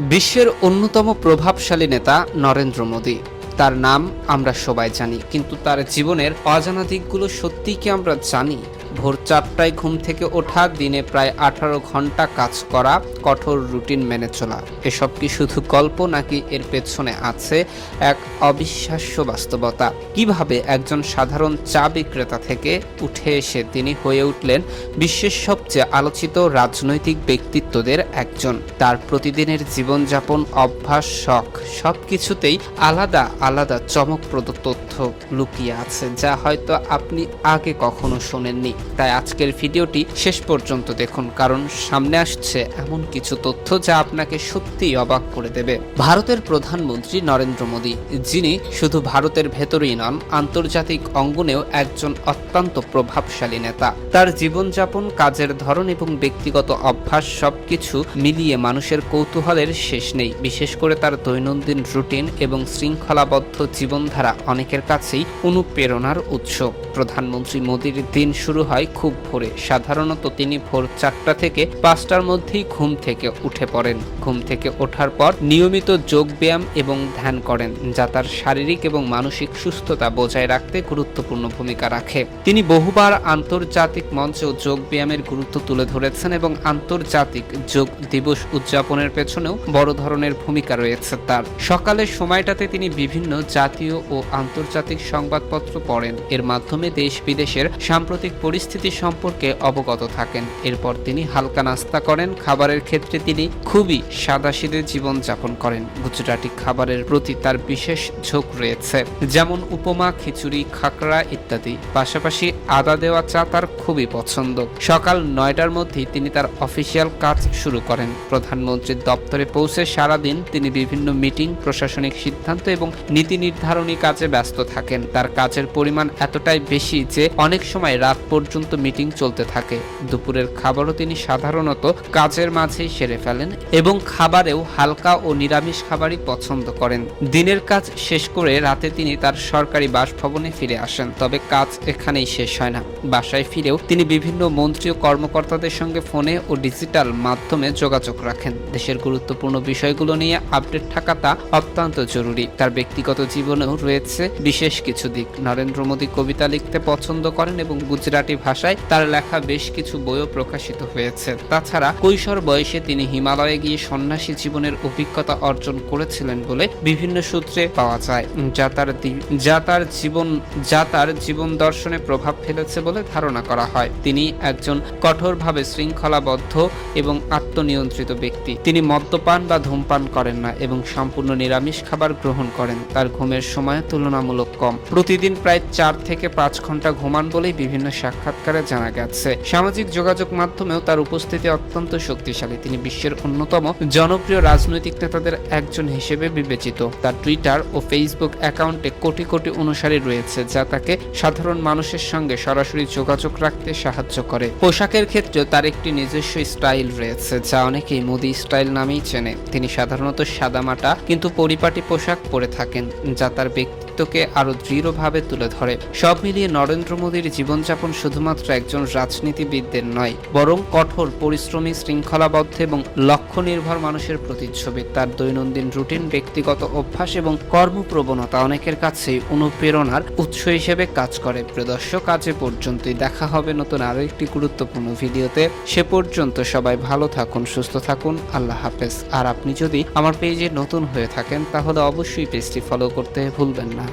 বিশ্বের অন্যতম প্রভাবশালী নেতা নরেন্দ্র মোদী। তার নাম আমরা সবাই জানি, কিন্তু তার জীবনের অজানা দিকগুলো সত্যিই কি আমরা জানি? ভোর 4টায় ঘুম থেকে ওঠা, দিনে প্রায় 18 ঘন্টা কাজ করা, কঠোর রুটিন মেনে চলা, এসব কি শুধু গল্প, নাকি এর পেছনে আছে এক অবিশ্বাস্য বাস্তবতা? কিভাবে একজন সাধারণ চা বিক্রেতা থেকে উঠে এসে তিনি হয়ে উঠলেন বিশ্বের সবচেয়ে আলোচিত রাজনৈতিক ব্যক্তিত্বদের একজন? তার প্রতিদিনের জীবনযাপন, অভ্যাস, শখ সবকিছুতেই আলাদা আলাদা চমকপ্রদ তথ্য লুকিয়ে আছে, যা হয়তো আপনি আগে কখনো শোনেননি। তাই আজকের ভিডিওটি শেষ পর্যন্ত দেখুন, কারণ সামনে আসছে এমন কিছু তথ্য যা আপনাকে সত্যিই অবাক করে দেবে। ভারতের প্রধানমন্ত্রী নরেন্দ্র মোদী, যিনি শুধু ভারতের ভেতরেই নন, আন্তর্জাতিক অঙ্গনেও একজন অত্যন্ত প্রভাবশালী নেতা। তার জীবনযাপন, কাজের ধরন এবং ব্যক্তিগত অভ্যাস সবকিছু মিলিয়ে মানুষের কৌতূহলের শেষ নেই। বিশেষ করে তার দৈনন্দিন রুটিন এবং শৃঙ্খলাবদ্ধ জীবনধারা অনেকের কাছেই অনুপ্রেরণার উৎস। প্রধানমন্ত্রী মোদীর দিন শুরু হয় খুব ভোরে। সাধারণত তিনি ভোর 4টা থেকে 5টার মধ্যেই ঘুম থেকে উঠে পড়েন। ঘুম থেকে ওঠার পর নিয়মিত যোগ ব্যায়াম এবং ধ্যান করেন, যা তার শারীরিক এবং মানসিক সুস্থতা বজায় রাখতে গুরুত্বপূর্ণ ভূমিকা রাখে। তিনি বহুবার আন্তর্জাতিক মঞ্চেও যোগ ব্যায়ামের গুরুত্ব তুলে ধরেছেন এবং আন্তর্জাতিক যোগ দিবস উদযাপনের পেছনেও বড় ধরনের ভূমিকা রয়েছে তার। সকালের সময়টাতে তিনি বিভিন্ন জাতীয় ও আন্তর্জাতিক সংবাদপত্র পড়েন। এর মাধ্যমে দেশ বিদেশের সাম্প্রতিক পরিস্থিতি সম্পর্কে অবগত থাকেন। এরপর তিনি হালকা নাস্তা করেন। খাবারের ক্ষেত্রে তিনি খুবই সাদাসিধে জীবনযাপন করেন। গুজরাটি খাবারের প্রতি তার বিশেষ ঝোঁক রয়েছে, যেমন উপমা, খিচুড়ি, খাকরা ইত্যাদি। পাশাপাশি আদা দেওয়া চা তার খুবই পছন্দ। সকাল 9টার মধ্যেই তিনি তার অফিসিয়াল কাজ শুরু করেন। প্রধানমন্ত্রীর দপ্তরে পৌঁছে সারাদিন তিনি বিভিন্ন মিটিং, প্রশাসনিক সিদ্ধান্ত এবং নীতি নির্ধারণী কাজে ব্যস্ত থাকেন। তার কাজের পরিমাণ এতটাই বেশি যে অনেক সময় রাত পর্যন্ত মিটিং চলতে থাকে। দুপুরের খাবারও তিনি সাধারণত কাজের মাঝেই সেরে ফেলেন এবং খাবারেও হালকা ও নিরামিষ খাবারই পছন্দ করেন। দিনের কাজ শেষ করে রাতে তিনি তার সরকারি বাসভবনে ফিরে আসেন। তবে কাজ এখানেই শেষ হয় না। বাসায় ফিরেও তিনি বিভিন্ন মন্ত্রী ও কর্মকর্তাদের সঙ্গে ফোনে ও ডিজিটাল মাধ্যমে যোগাযোগ রাখেন। দেশের গুরুত্বপূর্ণ বিষয়গুলো নিয়ে আপডেট থাকাটা অত্যন্ত জরুরি। তার ব্যক্তিগত জীবনেও রয়েছে বিশেষ কিছু দিক। নরেন্দ্র মোদী কবিতা লিখতে পছন্দ করেন এবং গুজরাটি ভাষায় তার লেখা বেশ কিছু বইও প্রকাশিত হয়েছে। তাছাড়া কৈশোর বয়সে তিনি হিমালয়ে গিয়ে সন্ন্যাসী জীবনের অভিজ্ঞতা অর্জন করেছিলেন বলে বিভিন্ন সূত্রে পাওয়া যায়, যা তার জীবন দর্শনে প্রভাব ফেলেছে বলে ধারণা করা হয়। তিনি একজন কঠোরভাবে শৃঙ্খলাবদ্ধ এবং আত্মনিয়ন্ত্রিত ব্যক্তি। তিনি মদ্যপান বা ধূমপান করেন না এবং সম্পূর্ণ নিরামিষ খাবার গ্রহণ করেন। তার ঘুমের সময় তুলনামূলক কম। প্রতিদিন প্রায় 4 থেকে 5 ঘন্টা ঘুমান বলেই বিভিন্ন সাক্ষাৎকারে জানা গেছে। সামাজিক যোগাযোগ মাধ্যমেও তার উপস্থিতি অত্যন্ত শক্তিশালী। তিনি বিশ্বের অন্যতম জনপ্রিয় রাজনৈতিক নেতাদের একজন হিসেবে বিবেচিত। তার টুইটার ও ফেসবুক অ্যাকাউন্টে কোটি কোটি অনুসারী রয়েছে, যা তাকে সাধারণ মানুষের সঙ্গে সরাসরি যোগাযোগ রাখতে সাহায্য করে। পোশাকের ক্ষেত্রেও তার একটি নিজস্ব স্টাইল রয়েছে, যা অনেকেই মোদি স্টাইল নামেই চেনে। তিনি সাধারণত সাদামাটা কিন্তু পরিপাটি পোশাক পরে থাকেন, যা তার ব্যক্তিত্বকে আরো দৃঢ়ভাবে তুলে ধরে। সব মিলিয়ে নরেন্দ্র মোদীর জীবনযাপন শুধুমাত্র একজন রাজনীতিবিদদের নয়, বরং কঠোর পরিশ্রমী, শৃঙ্খলাবদ্ধ এবং লক্ষ্য নির্ভর মানুষের প্রতিচ্ছবি। তার দৈনন্দিন রুটিন, ব্যক্তিগত অভ্যাস এবং কর্মপ্রবণতা অনেকের কাছেই অনুপ্রেরণার উৎস হিসেবে কাজ করে। প্রিয় দর্শক, আজ এ পর্যন্তই। দেখা হবে নতুন আরো একটি গুরুত্বপূর্ণ ভিডিওতে। সে পর্যন্ত সবাই ভালো থাকুন, সুস্থ থাকুন। আল্লাহ হাফেজ। আর আপনি যদি আমার পেজে নতুন হয়ে থাকেন, তাহলে অবশ্যই পেজটি ফলো করতে ভুলবেন না।